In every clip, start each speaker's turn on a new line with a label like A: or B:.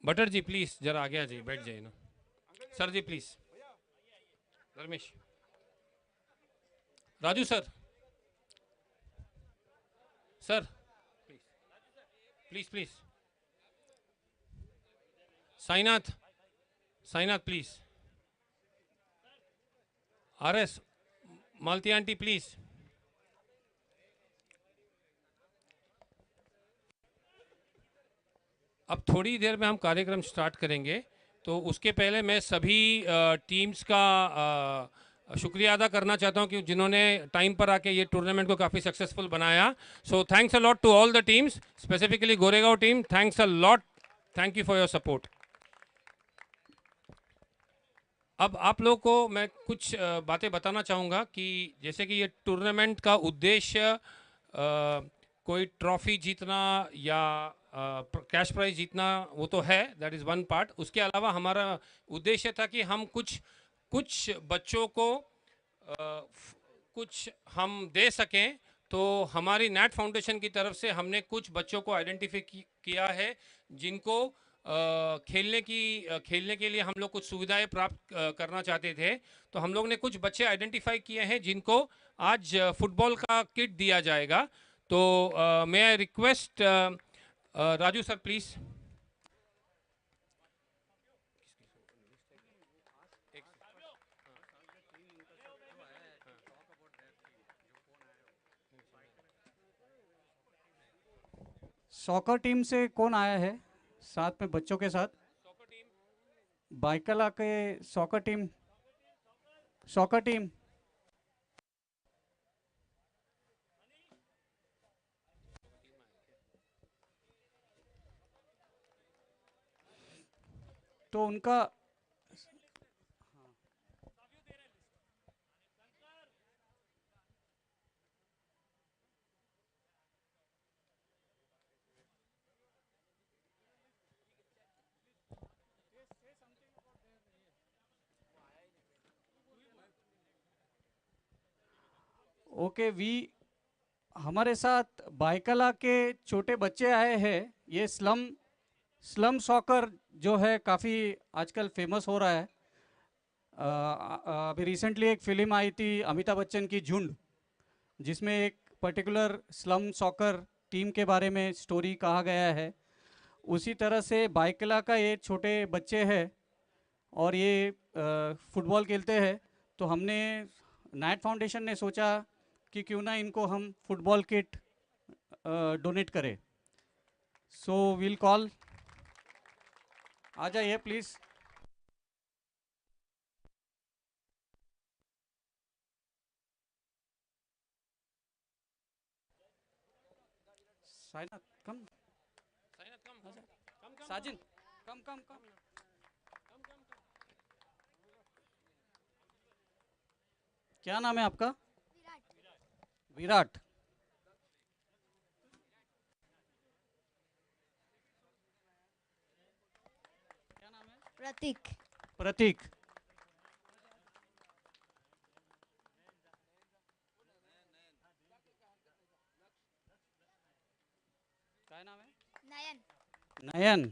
A: Butter ji please जरा आगे आ जाइए, बैठ जाइए ना। Sir ji please. Dharmesh. Raju sir. Sir please please. Sainath. Sainath please. R S. Malti aunty please. अब थोड़ी देर में हम कार्यक्रम स्टार्ट करेंगे, तो उसके पहले मैं सभी टीम्स का शुक्रिया अदा करना चाहता हूं कि जिन्होंने टाइम पर आके ये टूर्नामेंट को काफ़ी सक्सेसफुल बनाया। So thanks a lot to all the teams, specifically Goregaon team, thanks a lot. Thank you for your support. अब आप लोगों को मैं कुछ बातें बताना चाहूँगा कि जैसे कि ये टूर्नामेंट का उद्देश्य कोई ट्रॉफी जीतना या कैश प्राइज जीतना वो तो है, दैट इज़ वन पार्ट। उसके अलावा हमारा उद्देश्य था कि हम कुछ कुछ बच्चों को कुछ हम दे सकें। तो हमारी नेट फाउंडेशन की तरफ से हमने कुछ बच्चों को आइडेंटिफाई किया है जिनको खेलने के लिए हम लोग कुछ सुविधाएं प्राप्त करना चाहते थे। तो हम लोग ने कुछ बच्चे आइडेंटिफाई किए हैं जिनको आज फुटबॉल का किट दिया जाएगा। तो मैं I request Raju sir please.
B: Soccer team से कौन आया है साथ में बच्चों के साथ? बाइकला के सॉकर टीम। Soccer team. तो उनका ओके वी हमारे साथ बाइकला के छोटे बच्चे आए हैं। ये स्लम स्लम सॉकर जो है काफ़ी आजकल फेमस हो रहा है। अभी रिसेंटली एक फिल्म आई थी अमिताभ बच्चन की झुंड, जिसमें एक पर्टिकुलर स्लम सॉकर टीम के बारे में स्टोरी कहा गया है। उसी तरह से बाइकला का ये छोटे बच्चे हैं और ये फुटबॉल खेलते हैं। तो हमने नाइट फाउंडेशन ने सोचा कि क्यों ना इनको हम फुटबॉल किट डोनेट करें। सो विल कॉल, आ जाइए प्लीज़। साइनाथ कम, साजिन कम कम कम। क्या नाम है आपका? विराट। क्या नाम है?
C: प्रतीक।
B: प्रतीक। क्या नाम है?
C: नयन।
B: नयन।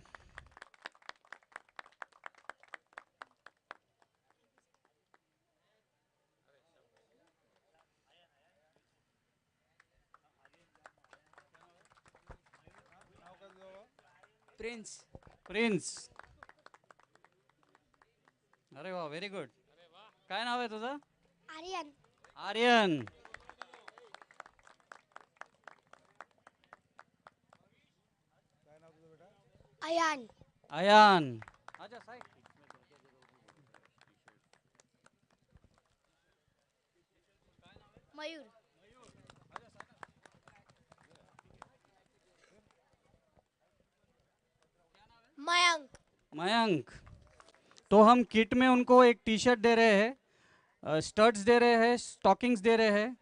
D: प्रिंस।
B: प्रिंस। अरे वाह, व्हेरी गुड। काय नाव आहे तुझं?
C: आर्यन।
B: आर्यन।
C: अयान।
B: अयान। आजा साई।
C: मयूर। मयंक।
B: मयंक। तो हम किट में उनको एक टी शर्ट दे रहे हैं, स्टड्स दे रहे हैं, स्टॉकिंग्स दे रहे हैं।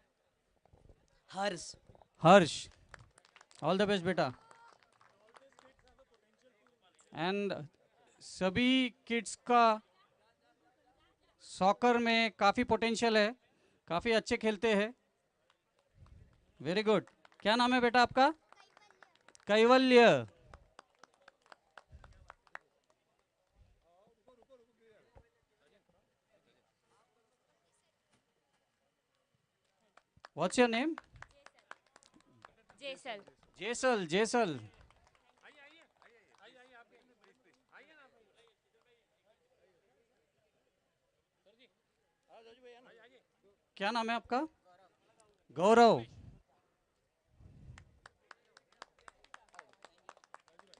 D: Harsh.
B: Harsh, all the best बेटा। एंड सभी किड्स का सॉकर में काफ़ी पोटेंशियल है, काफ़ी अच्छे खेलते हैं। Very good. क्या नाम है बेटा आपका? Kaivalya. What's your name?
E: Jesal.
B: Jesal, Jesal. क्या नाम है आपका? गौरव।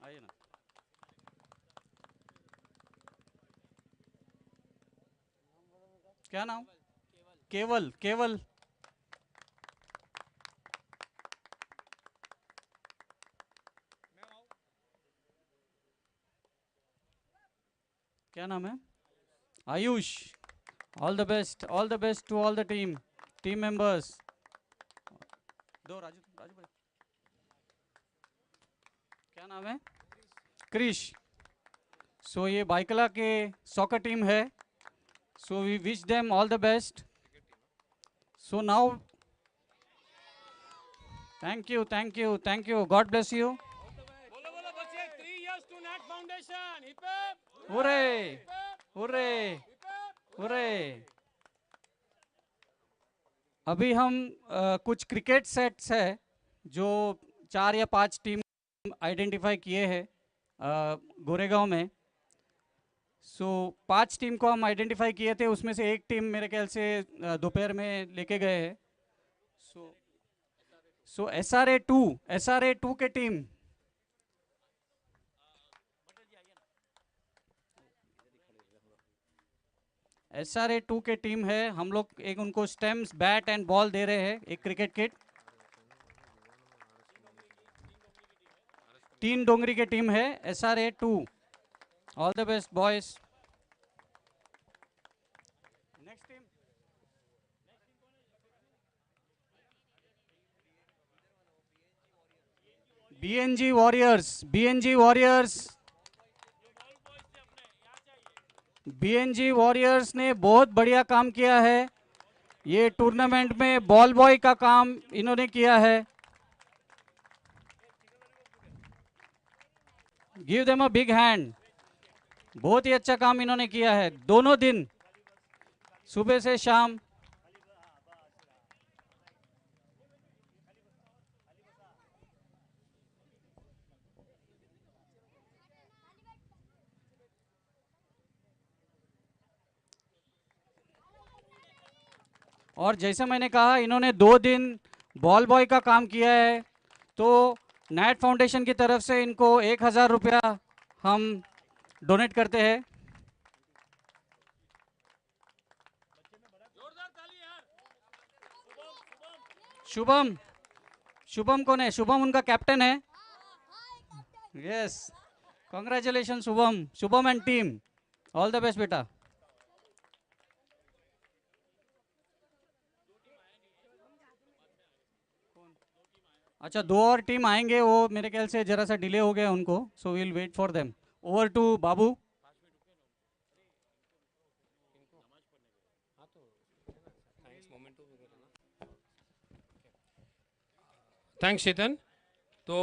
B: आइए ना। क्या नाम? केवल, केवल। क्या नाम है? Ayush. All the best to all the team members. दो राजू, राजू भाई। क्या नाम है? क्रिश। सो ये बाइकला के सॉकर टीम है। So we wish them all the best. So now thank you, God bless you.
A: बोलो बोलो बच्चे, 3 years to NAT Foundation. Hip hip.
B: Hurray, hurray, hurray. अभी हम कुछ क्रिकेट सेट्स है जो 4 या 5 टीम आइडेंटिफाई किए हैं गोरेगांव में। सो 5 टीम को हम आइडेंटिफाई किए थे, उसमें से एक टीम मेरे ख्याल से दोपहर में लेके गए हैं। सो SRA2 के टीम। SRA2 के टीम है, हम लोग एक उनको स्टेम्स, बैट एंड बॉल दे रहे हैं, एक क्रिकेट किट। 3 डोंगरी के टीम है SRA2। All the best boys. Next team BNG warriors. BNG warriors ने बहुत बढ़िया काम किया है। ये टूर्नामेंट में बॉल बॉय का काम इन्होंने किया है। Give them a big hand. बहुत ही अच्छा काम इन्होंने किया है दोनों दिन, सुबह से शाम। और जैसे मैंने कहा, इन्होंने 2 दिन बॉल बॉय का काम किया है, तो नैट फाउंडेशन की तरफ से इनको 1000 रुपया हम डोनेट करते हैं। शुभम, शुभम कौन है? शुभम उनका कैप्टन है। Yes, congratulation Shubham, Shubham and team, all the best बेटा। अच्छा, 2 और टीम आएंगे, वो मेरे ख्याल से जरा सा डिले हो गया उनको, so will wait for them. Over to Babu.
A: Thanks Chetan. तो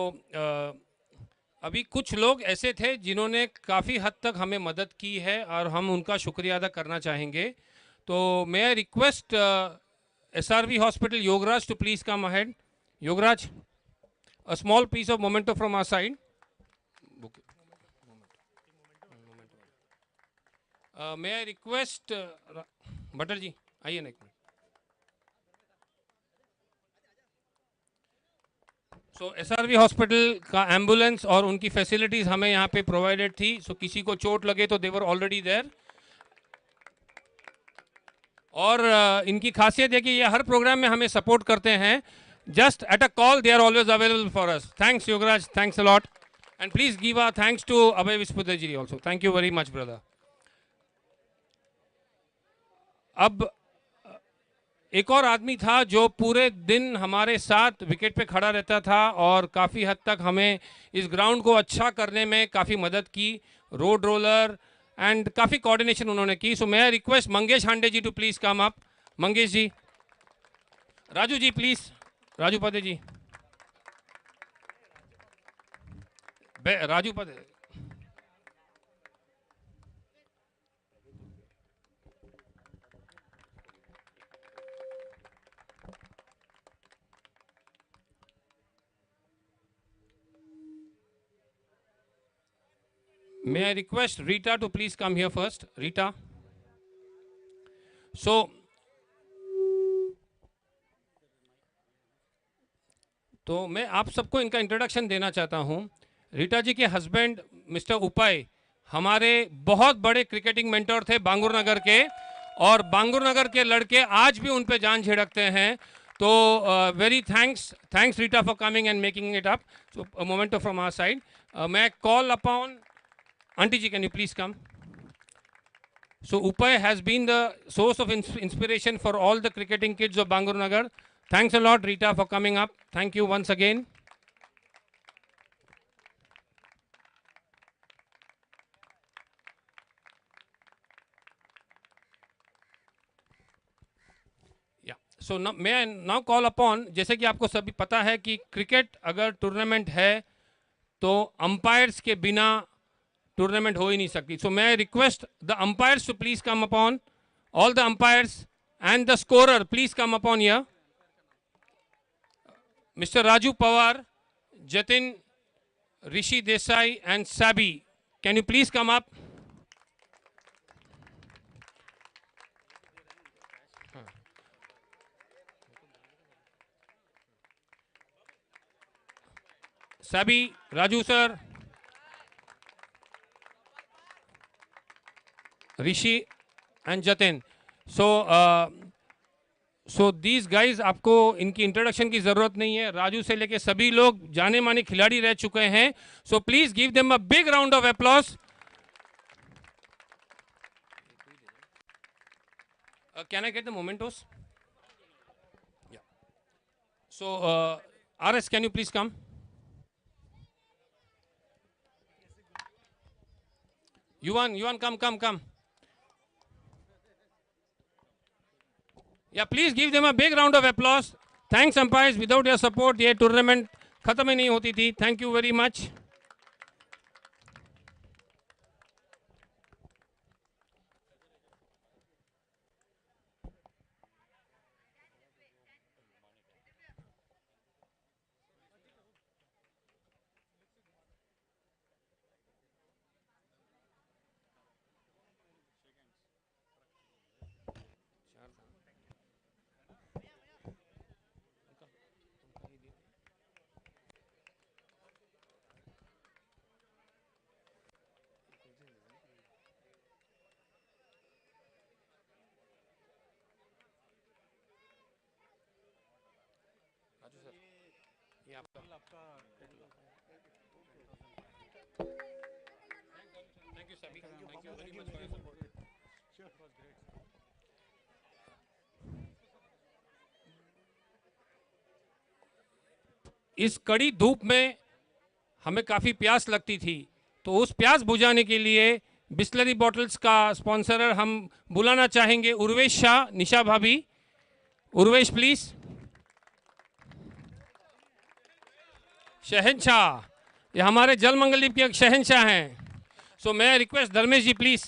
A: अभी कुछ लोग ऐसे थे जिन्होंने काफ़ी हद तक हमें मदद की है और हम उनका शुक्रिया अदा करना चाहेंगे। तो मैं I request SRV hospital Yograj to please come ahead. Yograj, a small piece of memento from our side. May I request बटर जी आइए ना एक मिनट। सो SRV हॉस्पिटल का एम्बुलेंस और उनकी फैसिलिटीज़ हमें यहाँ पे प्रोवाइडेड थी। सो किसी को चोट लगे तो देवर ऑलरेडी देयर। और इनकी खासियत है कि ये हर प्रोग्राम में हमें सपोर्ट करते हैं। Just at a call they are always available for us. Thanks Yograj, thanks a lot, and please give a thanks to Abhay Vispute ji also. Thank you very much brother. अब एक और आदमी था जो पूरे दिन हमारे साथ विकेट पे खड़ा रहता था और काफ़ी हद तक हमें इस ग्राउंड को अच्छा करने में काफ़ी मदद की। रोड रोलर एंड काफ़ी कोऑर्डिनेशन उन्होंने की। सो मैं request Mangesh Hande ji to please come up. Mangesh ji, Raju ji please, Raju Pade ji, Raju पदे। May I request Rita to please come here first? Rita. So, तो मैं आप सबको इनका इंट्रोडक्शन देना चाहता हूं। रीटा जी के हस्बैंड मिस्टर उपाय हमारे बहुत बड़े क्रिकेटिंग मेंटर थे बांगुर नगर के, और बांगुर नगर के लड़के आज भी उन पे जान झिड़कते हैं। तो very thanks Rita for coming and making it up. So a memento from our side. मैं call upon aunty ji, can you please come? So Upay has been the source of inspiration for all the cricketing kids of Bangur Nagar. Thanks a lot, Rita, for coming up. Thank you once again. Yeah. So now, may I now call upon, जैसे कि आपको सभी पता है कि cricket अगर tournament है तो अंपायर्स के बिना टूर्नामेंट हो ही नहीं सकती। सो मैं request the umpires to please come upon, all the umpires and the scorer please come upon here. Mister Raju Pawar, Jatin, Rishi Desai and Sabi, can you please come up? Sabi, Raju sir, Rishi and Jatin. So these guys, आपको इनकी introduction की जरूरत नहीं है। राजू से लेके सभी लोग जाने माने खिलाड़ी रह चुके हैं। So please give them a big round of applause. Can I get the mementos? So RS, can you please come? Yuan, come. Yeah, please give them a big round of applause. Thanks umpires, without your support ये tournament खत्म ही नहीं होती थी। Thank you very much. ये आपका thank you सभी, thank you very much for your support. इस कड़ी धूप में हमें काफ़ी प्यास लगती थी, तो उस प्यास बुझाने के लिए बिस्लरी बॉटल्स का स्पॉन्सरर हम बुलाना चाहेंगे उर्वेश शाह, निशा भाभी। उर्वेश प्लीज। शहनशाह, ये हमारे जल मंगलदीप के एक शहनशाह हैं। सो मैं रिक्वेस्ट धर्मेश जी प्लीज।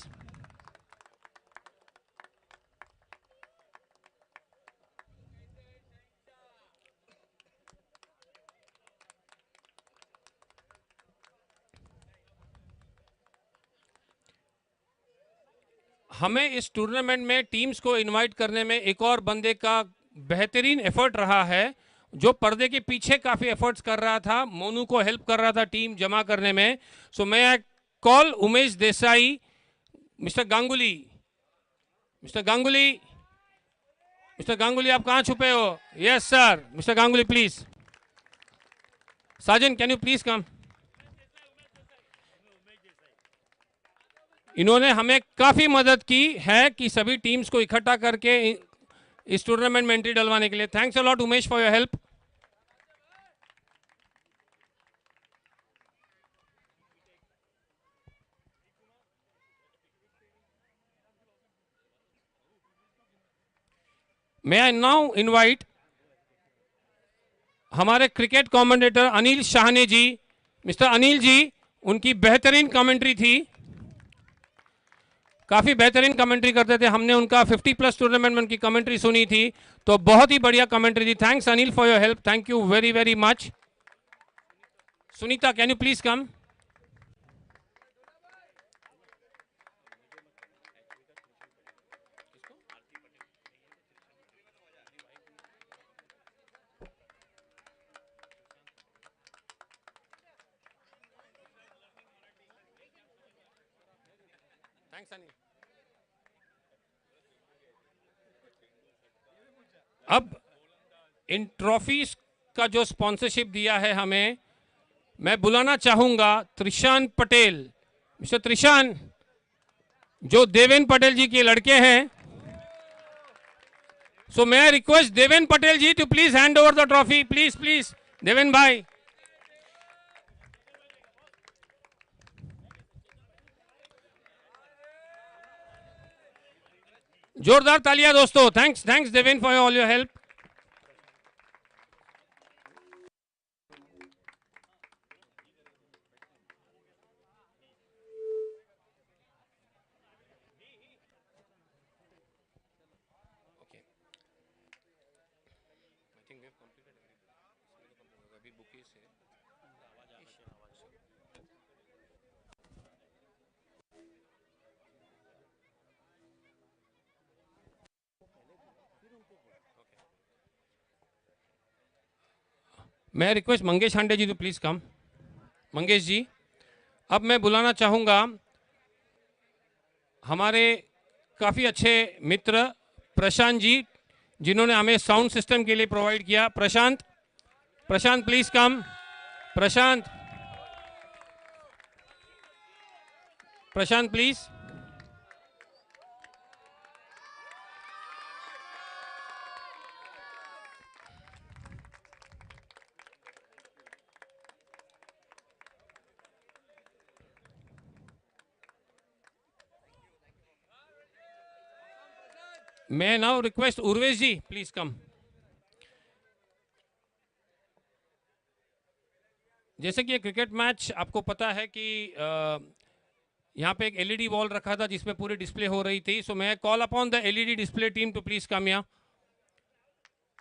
A: हमें इस टूर्नामेंट में टीम्स को इनवाइट करने में एक और बंदे का बेहतरीन एफर्ट रहा है, जो पर्दे के पीछे काफ़ी एफर्ट्स कर रहा था, मोनू को हेल्प कर रहा था टीम जमा करने में। सो मैं call Umesh Desai, mister Ganguly. Mister Ganguly आप कहाँ छुपे हो? Yes sir, mister Ganguly please. Sajan, can you please come? इन्होंने हमें काफ़ी मदद की है कि सभी टीम्स को इकट्ठा करके इस टूर्नामेंट में एंट्री डलवाने के लिए। Thanks a lot Umesh for your help. May I now invite हमारे क्रिकेट कमेंटेटर अनिल शाहने जी। मिस्टर अनिल जी, उनकी बेहतरीन कमेंट्री थी, काफ़ी बेहतरीन कमेंट्री करते थे। हमने उनका 50+ टूर्नामेंट में उनकी कमेंट्री सुनी थी, तो बहुत ही बढ़िया कमेंट्री थी। Thanks Anil for your help, thank you very very much. Sunita, can you please come? Thanks Anil. अब इन ट्रॉफीज का जो स्पॉन्सरशिप दिया है हमें, मैं बुलाना चाहूंगा त्रिशान पटेल। मिस्टर त्रिशान, जो देवेन पटेल जी के लड़के हैं, सो मैं request Deven Patel ji to please hand over the trophy. Please please Deven भाई। जोरदार तालियां दोस्तों। Thanks thanks Deven for all your help. मैं request Mangesh Hande ji to please come. Mangesh ji, अब मैं बुलाना चाहूंगा हमारे काफ़ी अच्छे मित्र प्रशांत जी, जिन्होंने हमें साउंड सिस्टम के लिए प्रोवाइड किया। Prashant, Prashant please come. Prashant, Prashant please. मैं now request Urvesh ji please come. जैसे कि ये क्रिकेट मैच आपको पता है कि यहाँ पे एक एलईडी वॉल रखा था जिसमें पूरी डिस्प्ले हो रही थी। सो मैं call upon the LED display team to please come यहाँ,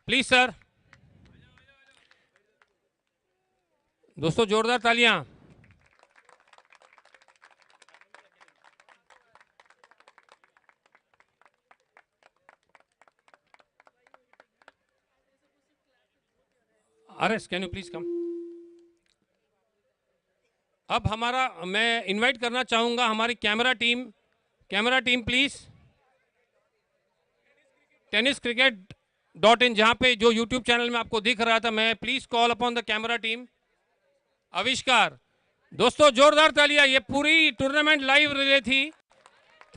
A: प्लीज सर। दोस्तों जोरदार तालियां। RS can you please come. अब हमारा, मैं इनवाइट करना चाहूंगा हमारी camera team. Camera team please. Tennis cricket .in, जहां पे जो यूट्यूब चैनल में आपको दिख रहा था, मैं please call upon the camera team. Avishkar. दोस्तों जोरदार तालियां, ये पूरी टूर्नामेंट लाइव रिले थी।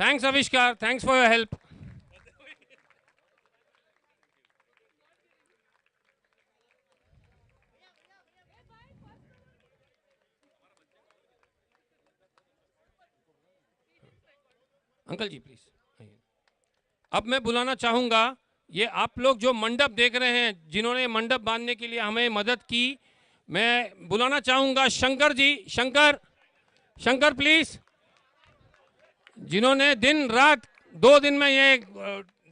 A: Thanks Avishkar, thanks for your help. Uncle ji please. अब मैं बुलाना चाहूंगा, ये आप लोग जो मंडप देख रहे हैं, जिन्होंने मंडप बांधने के लिए हमें मदद की, मैं बुलाना चाहूंगा शंकर जी। शंकर, शंकर प्लीज, जिन्होंने दिन रात 2 दिन में ये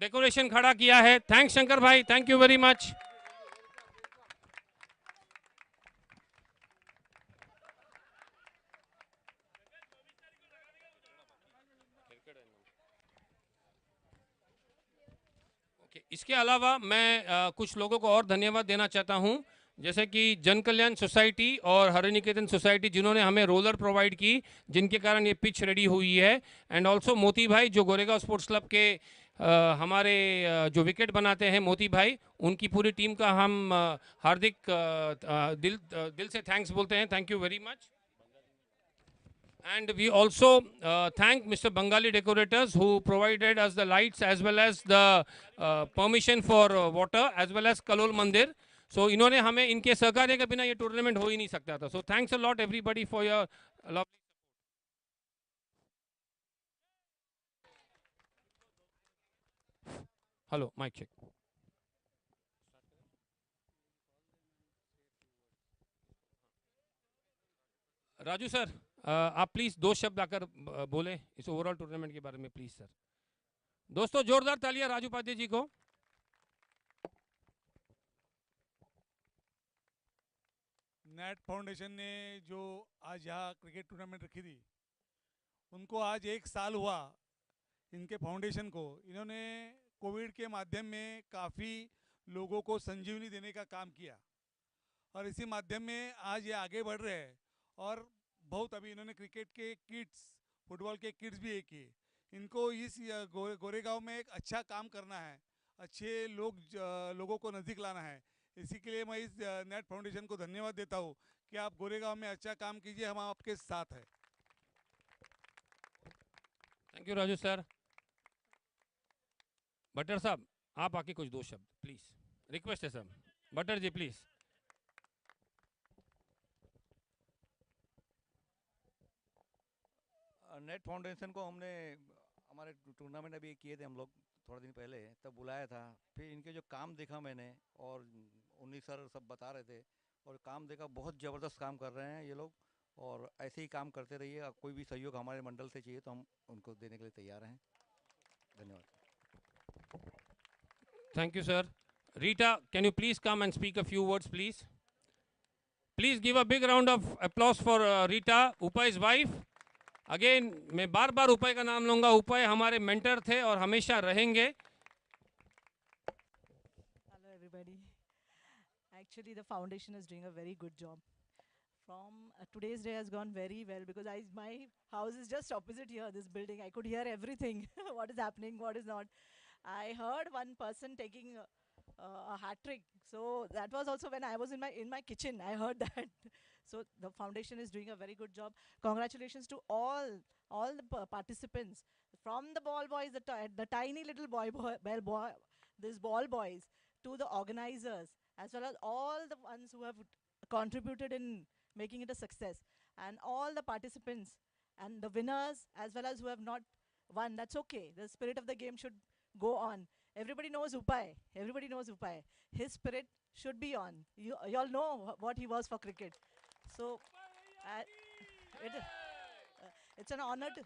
A: डेकोरेशन खड़ा किया है। थैंक्स शंकर भाई, थैंक यू वेरी मच। इसके अलावा मैं कुछ लोगों को और धन्यवाद देना चाहता हूं, जैसे कि जन कल्याण सोसाइटी और हरिनिकेतन सोसाइटी, जिन्होंने हमें रोलर प्रोवाइड की, जिनके कारण ये पिच रेडी हुई है। एंड ऑल्सो मोती भाई, जो गोरेगांव स्पोर्ट्स क्लब के हमारे जो विकेट बनाते हैं, मोती भाई, उनकी पूरी टीम का हम हार्दिक दिल से थैंक्स बोलते हैं। Thank you very much. And we also thank Mr. Bengali Decorators, who provided us the lights as well as the permission for water as well as Kalol Mandir. So इन्होंने हमें, इनके सहकार्य के बिना ये टूर्नामेंट हो ही नहीं सकता था। So thanks a lot everybody for your lovely. Hello, mic check. Raju sir, आप प्लीज 2 शब्द आकर बोलें इस ओवरऑल टूर्नामेंट के बारे में प्लीज सर। दोस्तों जोरदार तालियां राजू उपाध्याय जी को।
E: नेट फाउंडेशन ने जो आज यहाँ क्रिकेट टूर्नामेंट रखी थी, उनको आज 1 साल हुआ इनके फाउंडेशन को। इन्होंने कोविड के माध्यम में काफ़ी लोगों को संजीवनी देने का काम किया और इसी माध्यम में आज ये आगे बढ़ रहे हैं। और बहुत अभी इन्होंने क्रिकेट के किट्स, फुटबॉल के किट्स भी किए। इनको इस गोरेगांव में एक अच्छा काम करना है, अच्छे लोगों को नज़दीक लाना है। इसी के लिए मैं इस नेट फाउंडेशन को धन्यवाद देता हूँ कि आप गोरेगांव में अच्छा काम कीजिए, हम आपके साथ हैं।
A: Thank you Raju sir. Buttar साहब, आप आके कुछ दो शब्द प्लीज, रिक्वेस्ट है sir. Buttar ji please.
F: Net foundation को हमने हमारे टूर्नामेंट अभी किए थे हम लोग थोड़ा दिन पहले, तब बुलाया था। फिर इनके जो काम देखा मैंने, और उन्हीं सर सब बता रहे थे, और काम देखा, बहुत ज़बरदस्त काम कर रहे हैं ये लोग। और ऐसे ही काम करते रहिए। अब कोई भी सहयोग हमारे मंडल से चाहिए तो हम उनको देने के लिए तैयार हैं। धन्यवाद।
A: Thank you, sir. Rita, can you please come and speak a few words, please? Please give a big round of applause for Rita, Upay's wife. Again, मैं बार बार उपय का नाम लूंगा। उपय हमारे मेंटर थे और हमेशा रहेंगे।
G: Hello, everybody. Actually, the foundation is doing a very good job. From today's day has gone very well because my house is just opposite here, this building. I could hear everything, what is happening, what is not. I heard one person taking a hat trick. So that was also when I was in my kitchen. I heard that. So the foundation is doing a very good job. Congratulations to all the participants, from the ball boys, the tiny little these ball boys, to the organizers, as well as all the ones who have contributed in making it a success, and all the participants and the winners, as well as who have not won. That's okay. The spirit of the game should go on. Everybody knows Upay. Everybody knows Upay. His spirit should be on. You all know what he was for cricket. So it's an honor to.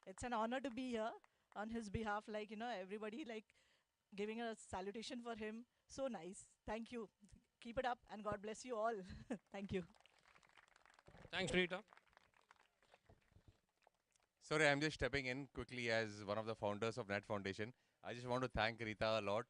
G: It's an honor to be here on his behalf. Like, everybody like giving a salutation for him. So nice. Thank you. Keep it up and God bless you all. Thank you.
A: Thanks, Rita.
H: Sorry, I'm just stepping in quickly as one of the founders of Net Foundation. I just want to thank Rita a lot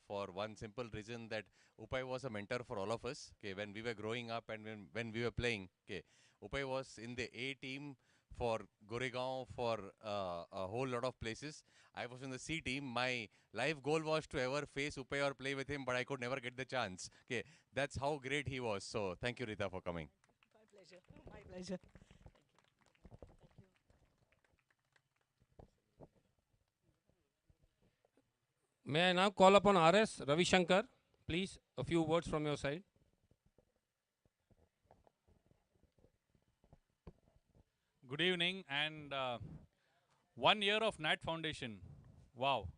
H: for one simple reason, that Upay was a mentor for all of us. Okay, when we were growing up and when we were playing, okay, Upay was in the A team for Goregaon, for a whole lot of places. I was in the C team. My life goal was to ever face Upay or play with him, but I could never get the chance. Okay, that's how great he was. So thank you, Rita, for coming.
G: My pleasure. My pleasure.
A: May I now call upon RS Ravi Shankar, please, a few words from your side.
I: Good evening, and 1 year of Nat Foundation. Wow.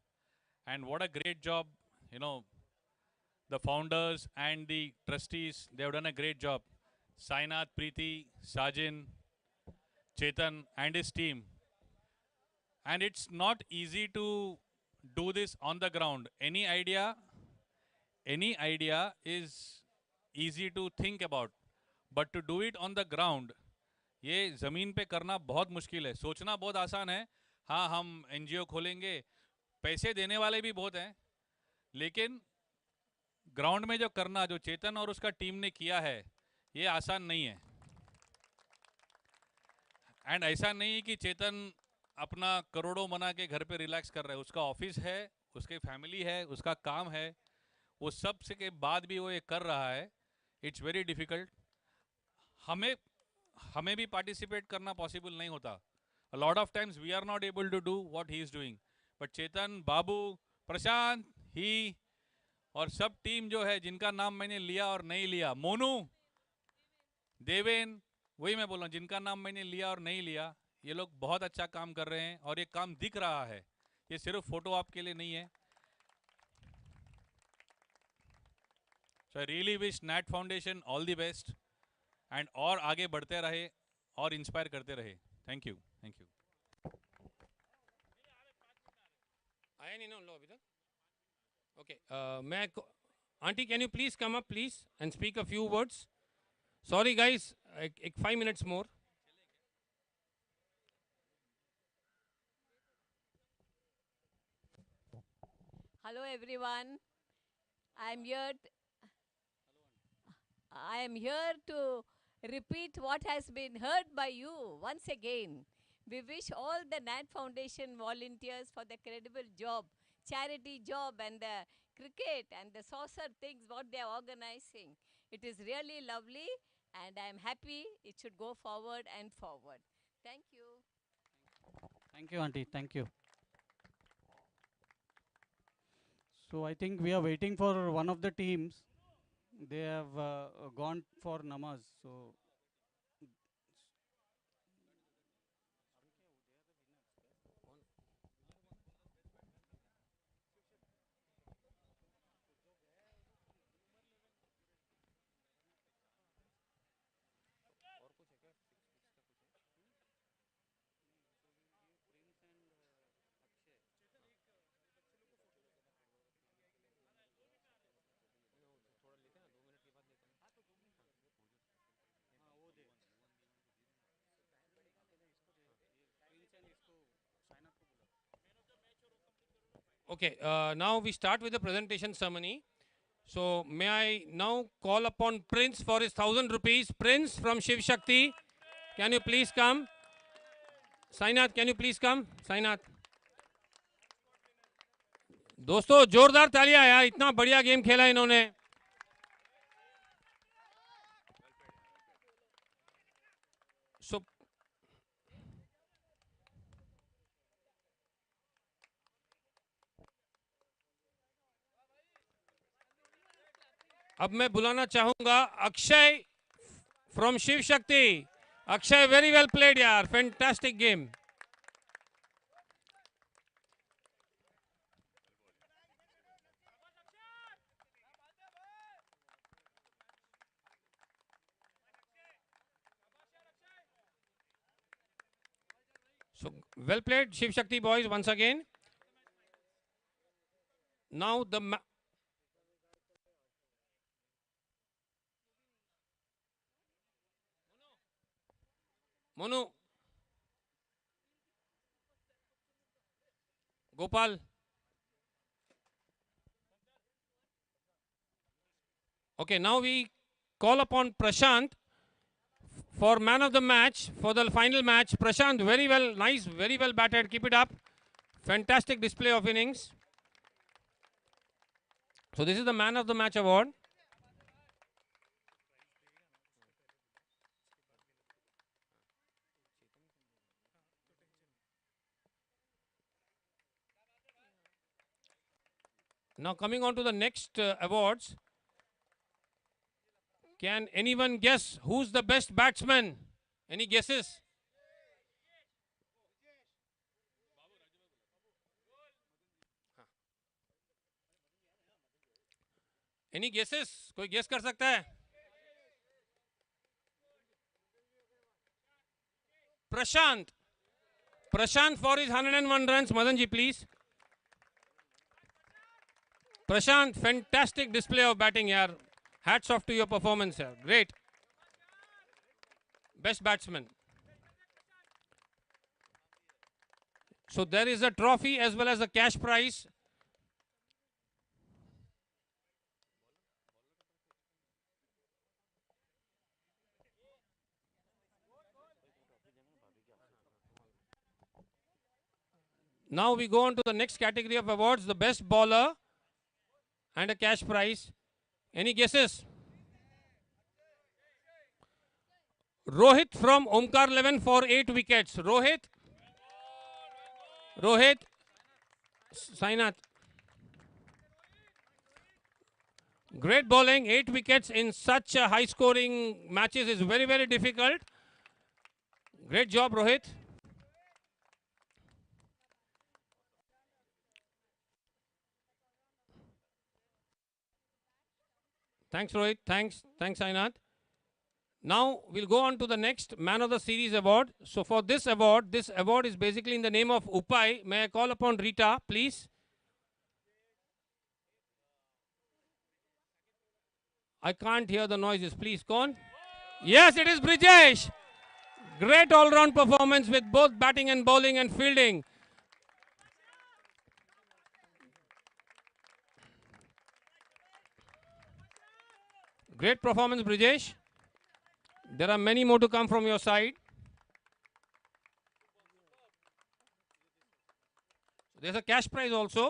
I: And what a great job, the founders and the trustees, they have done a great job. Sainath, Preeti, Sajin, Chetan and his team. And it's not easy to do this on the ground. Any idea is easy to think about, but to do it on the ground, ये ज़मीन पे करना बहुत मुश्किल है। सोचना बहुत आसान है, हाँ हम एनजीओ खोलेंगे, पैसे देने वाले भी बहुत हैं, लेकिन ग्राउंड में जो करना, जो चेतन और उसका टीम ने किया है, ये आसान नहीं है। एंड ऐसा नहीं कि चेतन अपना करोड़ों बना के घर पे रिलैक्स कर रहा है, उसका ऑफिस है, उसकी फैमिली है, उसका काम है, वो सब से के बाद भी वो ये कर रहा है। It's very difficult. हमें भी पार्टिसिपेट करना पॉसिबल नहीं होता। A lot of times we are not able to do what he is doing, but Chetan, Babu, Prashant, he और सब टीम जो है, जिनका नाम मैंने लिया और नहीं लिया, मोनू, देवेन, वही मैं बोल रहा हूँ, जिनका नाम मैंने लिया और नहीं लिया, ये लोग बहुत अच्छा काम कर रहे हैं और ये काम दिख रहा है, ये सिर्फ फोटो आपके लिए नहीं है। So I really wish Net Foundation all the best, and और आगे बढ़ते रहे और इंस्पायर करते रहे। Thank you, thank you.
A: आया नहीं ना लो अभी तक? ओके, मैं aunty, can you please come up please and speak a few words? Sorry guys, एक 5 minutes more.
J: Hello everyone. I am here. I am here to repeat what has been heard by you once again. We wish all the NAT Foundation volunteers for the credible job, charity job, and the cricket and the saucer things what they are organizing. It is really lovely, and I am happy it should go forward and forward. Thank you.
B: Thank you, Auntie. Thank you. So I think we are waiting for one of the teams. They have gone for namaz. So
A: Okay, now we start with the presentation ceremony. So may I now call upon Prince for his 1,000 rupees. Prince from Shiv Shakti, can you please come? Sainath, can you please come? Sainath. दोस्तों जोरदार तालियां यार, इतना बढ़िया game खेला इन्होंने. So अब मैं बुलाना चाहूंगा Akshay from Shiv Shakti. Akshay, very well played यार, fantastic game. So well played, Shiv Shakti boys, once again. Now the Monu, Gopal. Okay, now we call upon Prashant for man of the match for the final match. Prashant, very well, nice, very well batted. Keep it up. Fantastic display of innings. So this is the man of the match award. Now coming on to the next awards. Can anyone guess who's the best batsman? Any guesses? Any guesses? कोई guess कर सकता है? Prashant. Prashant for his 101 runs. Madan ji, please. Prashant, fantastic display of batting yaar. Hats off to your performance here. Great. Best batsman. So there is a trophy as well as a cash prize. Now we go on to the next category of awards, the best bowler and a cash prize. Any guesses? Rohit from Omkar 11 for 8 wickets. Rohit. Sainath. Great bowling, 8 wickets in such a high scoring matches is very, very difficult. Great job, Rohit. Thanks, Rohit. Thanks, Sainath. Now we'll go on to the next Man of the Series award. So for this award is basically in the name of Upai. May I call upon Rita, please? I can't hear the noises. Please, Kon. Yes, it is Brijesh. Great all-round performance with both batting and bowling and fielding. Great performance, Brijesh. There are many more to come from your side. There's a cash prize also.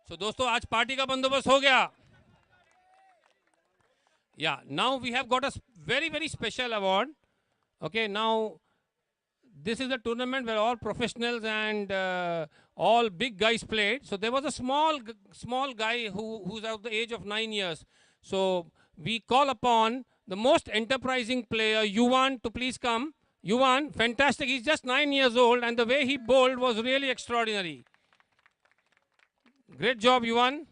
A: So दोस्तों आज party का बंदोबस्त हो गया. Yeah, now we have got a very special award. Okay, now this is a tournament where all professionals and all big guys played. So there was a small guy who's of the age of 9 years. So we call upon the most enterprising player, Yuvan, to please come. Yuvan, fantastic. He's just 9 years old, and the way he bowled was really extraordinary. Great job, Yuvan.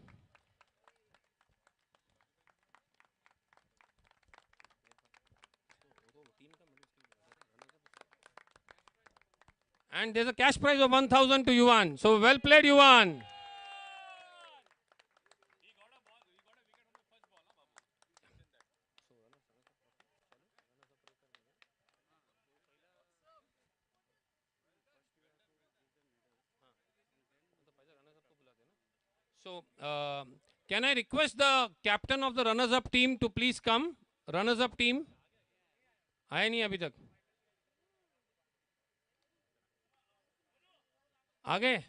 A: And there's a cash prize of 1,000 to Yuvan. So well played, Yuvan. So can I request the captain of the runners-up team to please come? Runners-up team. आए नहीं अभी तक. आगे.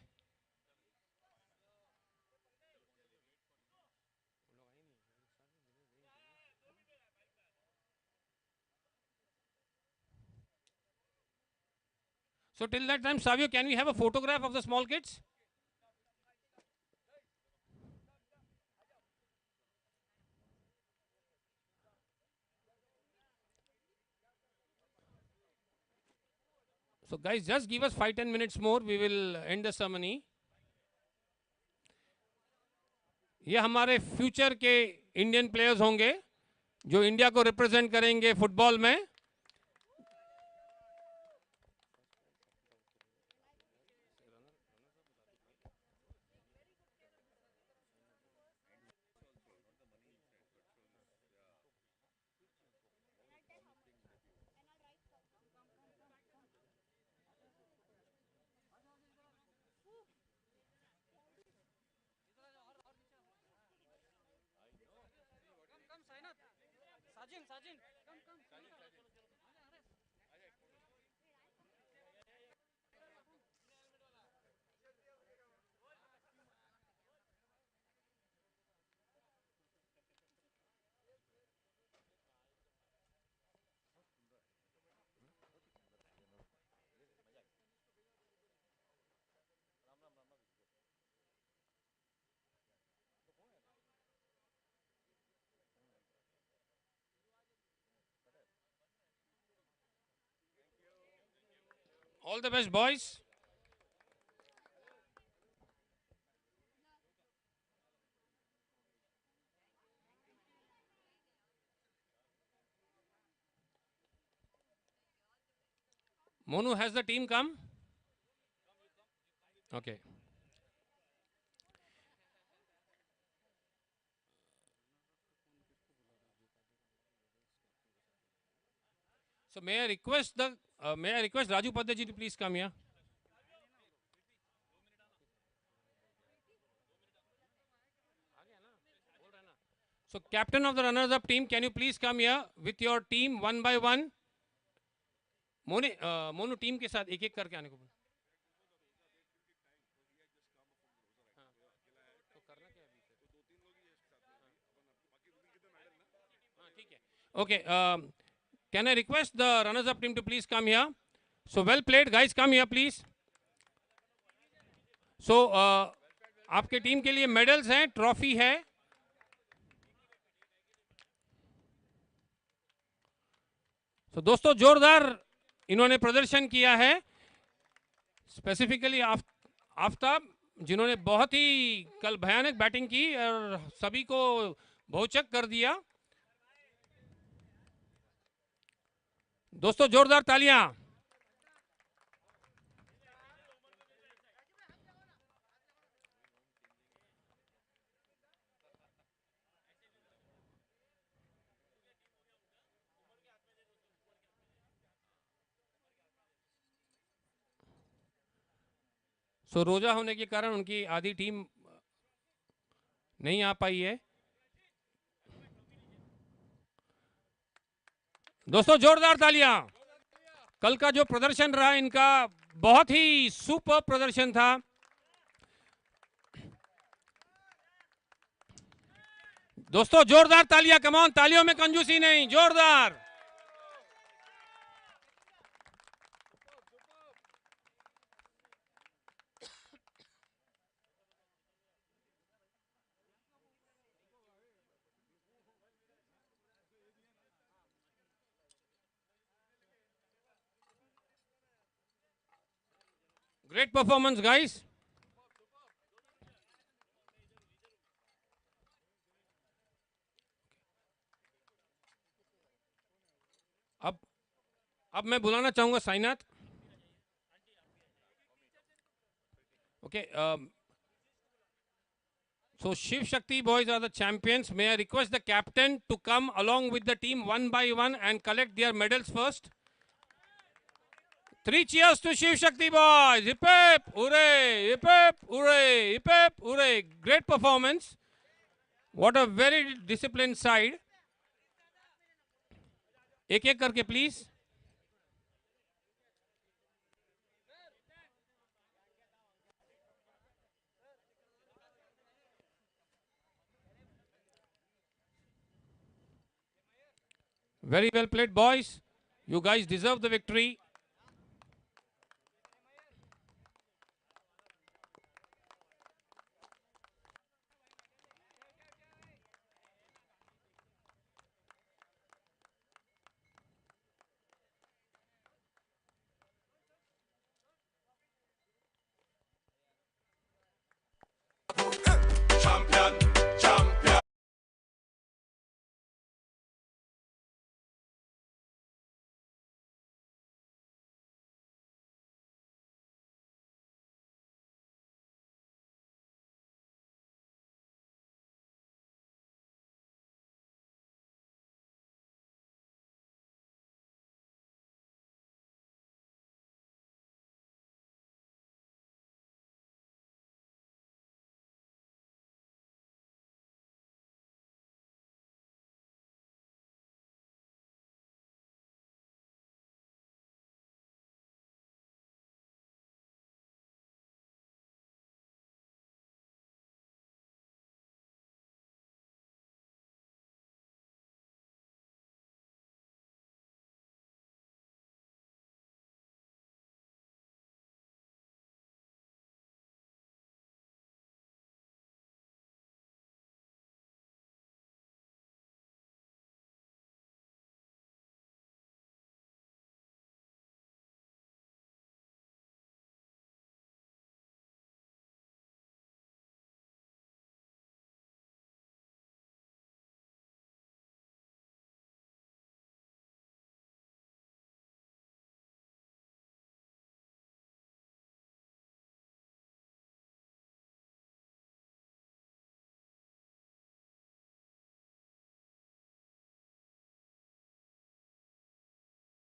A: So till that time, Savio, can we have a photograph of the small kids? So guys, just give us 5-10 minutes more. We will end the ceremony. ये हमारे future के Indian players होंगे जो इंडिया को रिप्रेजेंट करेंगे football में. All the best, boys. Monu, has the team come? Okay. So may I request Raju Paddaji to please come here? So captain of the runners-up team, can you please come here with your team one by one? Monu team के साथ एक-एक करके आने को बोल. Okay. Can I request the runners-up team to please come here? So well played, guys. Come here, please. So आपके team के लिए मेडल्स हैं, ट्रॉफी है. तो दोस्तों जोरदार इन्होंने प्रदर्शन किया है. स्पेसिफिकली आफ्ताब जिन्होंने बहुत ही कल भयानक बैटिंग की और सभी को बहुचक कर दिया. दोस्तों जोरदार तालियां. सो रोजा होने के कारण उनकी आधी टीम नहीं आ पाई है. दोस्तों जोरदार तालियां। कल का जो प्रदर्शन रहा इनका बहुत ही सुपर प्रदर्शन था। दोस्तों जोरदार तालियां, कमॉन, तालियों में कंजूसी नहीं, जोरदार। Great performance, guys. अब मैं बुलाना चाहूंगा Sainath. Okay, so Shiv Shakti boys are the champions. May I request the captain to come along with the team one by one and collect their medals first? 3 cheers to Shiv Shakti boys. Hip hip, hooray, hip hip, hooray, hip hip, hooray. Great performance. What a very disciplined side. एक एक करके please. Very well played, boys. You guys deserve the victory.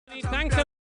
A: Thanks.